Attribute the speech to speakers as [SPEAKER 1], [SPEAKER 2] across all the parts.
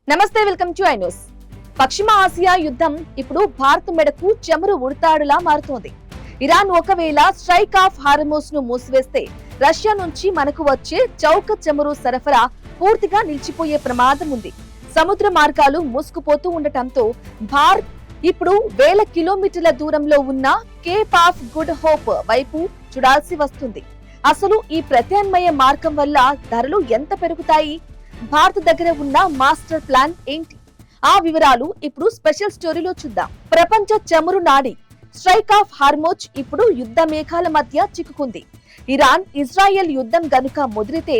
[SPEAKER 1] నమస్తే, welcome to iNews. పశ్చిమ Asia యుద్ధం ఇప్పుడు భారత్ మెడకు చెమరు ఉడతాడులా మారుతోంది. ఇరాన్ ఒకవేళ స్ట్రైక్ ఆఫ్ హార్మోస్ ను మూసివేస్తే రష్యా నుంచి మనకు వచ్చే చౌక చమురు సరఫరా పూర్తిగా నిలిచిపోయే ప్రమాదం ఉంది. సముద్ర మార్గాలు మూసుకుపోతూ ఉండటంతో భారత్ ఇప్పుడు వేల కిలోమీటర్ల దూరంలో ఉన్న కేప్ ఆఫ్ గుడ్ హోప్ వైపు చూడాల్సి వస్తుంది. అసలు ఈ ప్రత్యామ్నాయ మార్గం వల్ల ధరలు ఎంత పెరుగుతాయి? భారత్ దగ్గర ఉన్న మాస్టర్ ప్లాన్ ఏంటి? ఆ వివరాలు ఇప్పుడు స్పెషల్ స్టోరీలో చూద్దాం. ప్రపంచ చమురు నాడి స్ట్రైక్ ఆఫ్ హార్మోజ్ ఇప్పుడు యుద్ధ మేఘాల మధ్య చిక్కుకుంది. ఇరాన్ ఇజ్రాయెల్ యుద్ధం గనుక ముదిరితే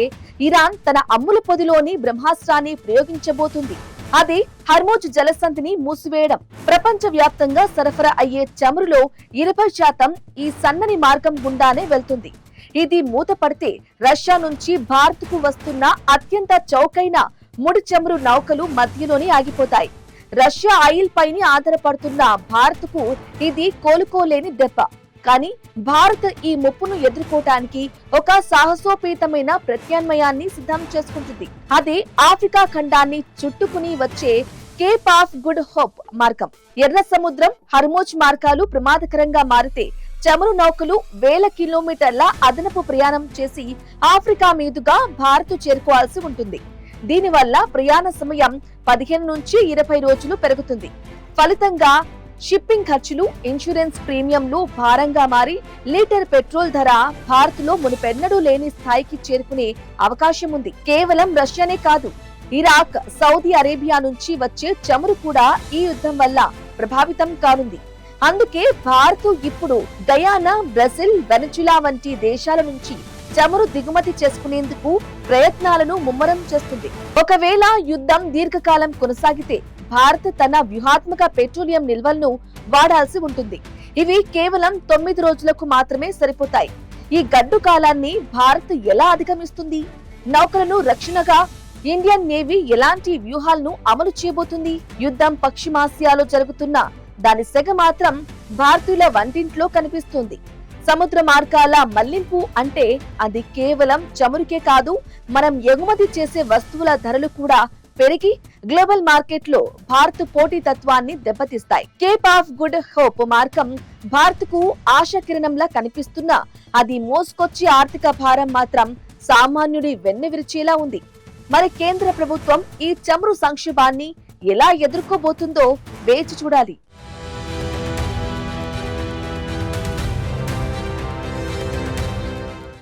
[SPEAKER 1] ఇరాన్ తన అమ్ముల పొదిలోని బ్రహ్మాస్త్రాన్ని ప్రయోగించబోతుంది. అది హర్మోజ్ జలసంధిని మూసివేయడం. ప్రపంచ వ్యాప్తంగా సరఫరా అయ్యే చమురులో 20% ఈ సన్నని మార్గం గుండానే వెళ్తుంది. ఇది మూతపడితే రష్యా నుంచి భారత్ కు వస్తున్న అత్యంత చౌకైన ముడి చమురు నౌకలు మధ్యలోనే ఆగిపోతాయి. రష్యా ఆయిల్ పైన ఆధారపడుతున్న భారత్ కు ఇది కోలుకోలేని దెబ్బ. కానీ భారత్ ఈ ముప్పును ఎదుర్కోవటానికి ఒక సాహసోపేతమైన ప్రత్యామ్నాయాన్ని సిద్ధం చేసుకుంటుంది. అది ఆఫ్రికా ఖండాన్ని చుట్టుకుని వచ్చే కేప్ ఆఫ్ గుడ్ హోప్ మార్గం. ఎర్ర సముద్రం, హర్మోజ్ మార్గాలు ప్రమాదకరంగా మారితే చమురు నౌకలు వేల కిలోమీటర్ల అదనపు ప్రయాణం చేసి ఆఫ్రికా మీదుగా భారత్ చేరుకోవాల్సి ఉంటుంది. దీనివల్ల ప్రయాణ సమయం 15 నుంచి 20 రోజులు పెరుగుతుంది. ఫలితంగా షిప్పింగ్ ఖర్చులు, ఇన్సూరెన్స్ ప్రీమియంలు భారంగా మారి లీటర్ పెట్రోల్ ధర భారత్ లో మునుపెన్నడూ లేని స్థాయికి చేరుకునే అవకాశం ఉంది. కేవలం రష్యానే కాదు, ఇరాక్, సౌదీ అరేబియా నుంచి వచ్చే చమురు కూడా ఈ యుద్ధం వల్ల ప్రభావితం కానుంది. అందుకే భారత్ ఇప్పుడు గయానా, బ్రెజిల్, వెనజులా వంటి దేశాల నుంచి చమురు దిగుమతి చేసుకునేందుకు ప్రయత్నాలను ముమ్మరం చేస్తుంది. ఒకవేళ యుద్ధం దీర్ఘకాలం కొనసాగితే భారత్ తన వ్యూహాత్మక పెట్రోలియం నిల్వలను వాడాల్సి ఉంటుంది. ఇవి కేవలం 9 రోజులకు మాత్రమే సరిపోతాయి. ఈ గడ్డు కాలాన్ని భారత్ ఎలా అధిగమిస్తుంది? నౌకలను రక్షణగా ఇండియన్ నేవీ ఎలాంటి వ్యూహాలను అమలు చేయబోతుంది? యుద్ధం పశ్చిమాసియాలో జరుగుతున్న దాని సెగ మాత్రం భారతీయుల వంటింట్లో కనిపిస్తుంది. సముద్ర మార్గాల మళ్లింపు అంటే అది కేవలం చమురుకే కాదు, మనం ఎగుమతి చేసే వస్తువుల ధరలు కూడా పెరిగి గ్లోబల్ మార్కెట్ లో భారత్ పోటీతత్వాన్ని దెబ్బతీస్తాయి. కేప్ ఆఫ్ గుడ్ హోప్ మార్గం భారత్ కు ఆశాకిరణంలా కనిపిస్తున్నా అది మోసుకొచ్చే ఆర్థిక భారం మాత్రం సామాన్యుడి వెన్నెవిరిచేలా ఉంది. మరి కేంద్ర ప్రభుత్వం ఈ చమురు సంక్షోభాన్ని ఎలా ఎదుర్కోబోతుందో వేచి చూడాలి.